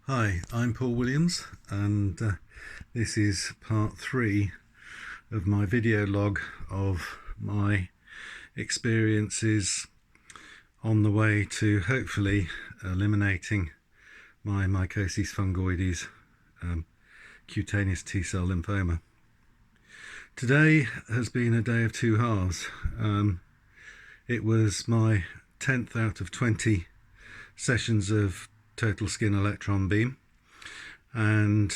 Hi, I'm Paul Williams, and this is part 3 of my video log of my experiences on the way to hopefully eliminating my mycosis fungoides, cutaneous T-cell lymphoma. Today has been a day of two halves. It was my 10th out of 20 sessions of total skin electron beam, and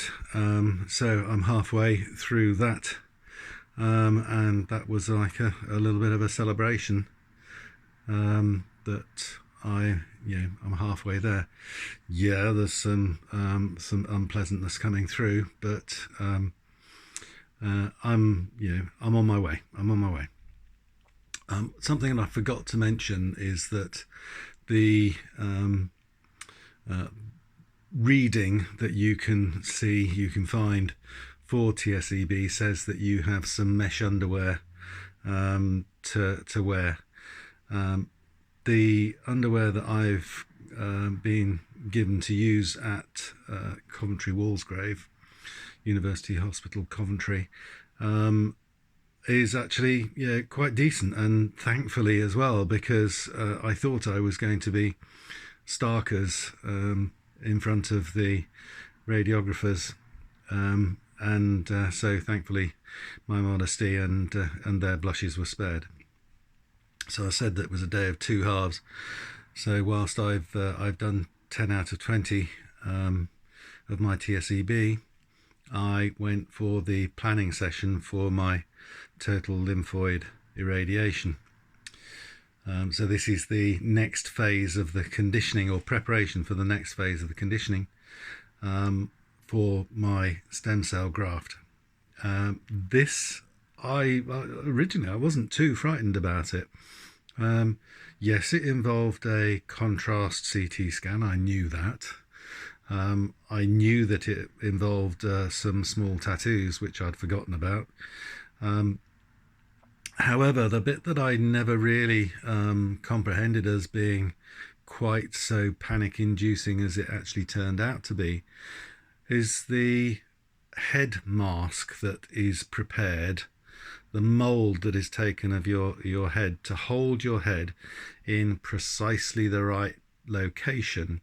so I'm halfway through that, and that was like a little bit of a celebration that I'm halfway there. Yeah, there's some unpleasantness coming through, but I'm on my way. Something that I forgot to mention is that the reading that you can find for TSEB says that you have some mesh underwear to wear. The underwear that I've been given to use at Coventry Walsgrave University Hospital, Coventry, is actually quite decent, and thankfully as well, because I thought I was going to be starkers in front of the radiographers, and so thankfully my modesty and their blushes were spared. So I said that it was a day of two halves. So whilst I've done 10 out of 20 of my TSEB, I went for the planning session for my total lymphoid irradiation. So this is the next phase of the conditioning, or preparation for the next phase of the conditioning for my stem cell graft. Originally I wasn't too frightened about it. Yes, it involved a contrast CT scan. I knew that. I knew that it involved some small tattoos, which I'd forgotten about. However, the bit that I never really comprehended as being quite so panic-inducing as it actually turned out to be is the head mask that is prepared, the mould that is taken of your head to hold your head in precisely the right location.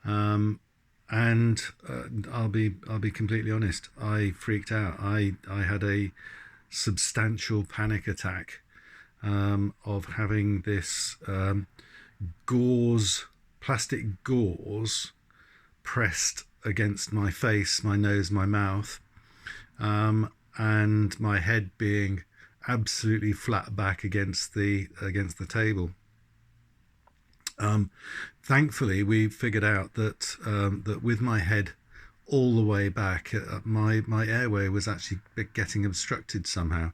And I'll be completely honest, I freaked out. I had a substantial panic attack of having this plastic gauze pressed against my face, my nose, my mouth, and my head being absolutely flat back against the table. Thankfully, we figured out that that with my head all the way back, my airway was actually getting obstructed somehow,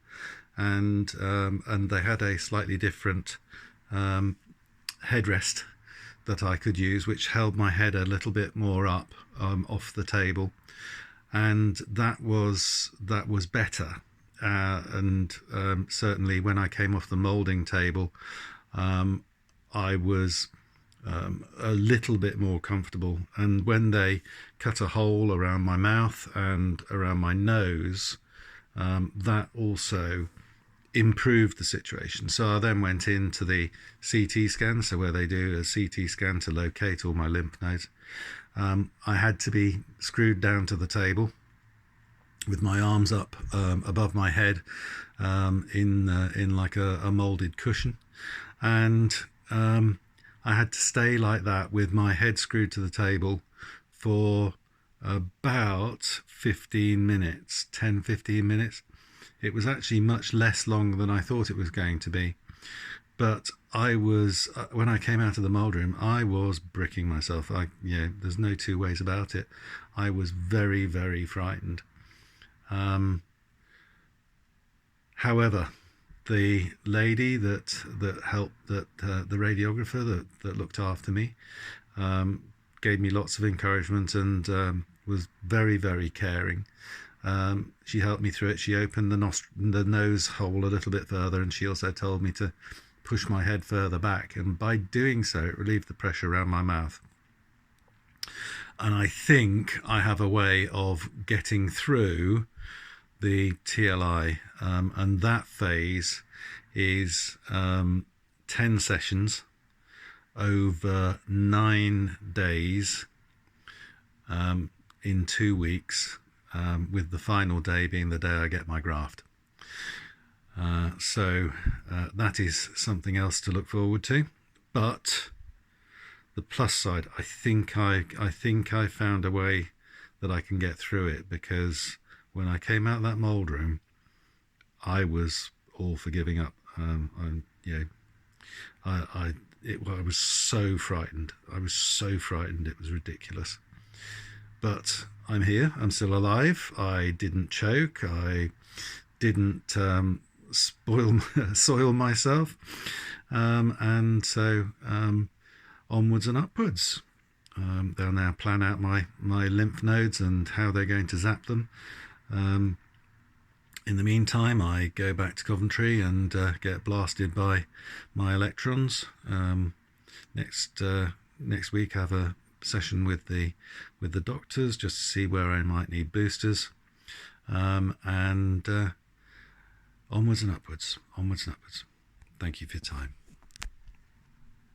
and they had a slightly different headrest that I could use, which held my head a little bit more up off the table, and that was better. And certainly when I came off the moulding table, I was a little bit more comfortable. And when they cut a hole around my mouth and around my nose, that also improved the situation. So I then went into the CT scan, so where they do a CT scan to locate all my lymph nodes. I had to be screwed down to the table with my arms up above my head in like a molded cushion, and I had to stay like that with my head screwed to the table for about 15 minutes, 10-15 minutes. It was actually much less long than I thought it was going to be. But I was, when I came out of the mould room, I was bricking myself. There's no two ways about it. I was very, very frightened. However, the lady that helped, the radiographer that looked after me, gave me lots of encouragement and was very, very caring. She helped me through it. She opened the nose hole a little bit further, and she also told me to push my head further back, and by doing so it relieved the pressure around my mouth. And I think I have a way of getting through the TLI, and that phase is 10 sessions over 9 days in 2 weeks, with the final day being the day I get my graft. So that is something else to look forward to. But the plus side, I think I found a way that I can get through it, because when I came out of that mould room, I was all for giving up. I was so frightened. I was so frightened. It was ridiculous. But I'm here. I'm still alive. I didn't choke. I didn't soil myself. And so onwards and upwards. They'll now plan out my lymph nodes and how they're going to zap them. In the meantime, I go back to Coventry and get blasted by my electrons. Next week, I have a session with the doctors just to see where I might need boosters, and onwards and upwards. Thank you for your time.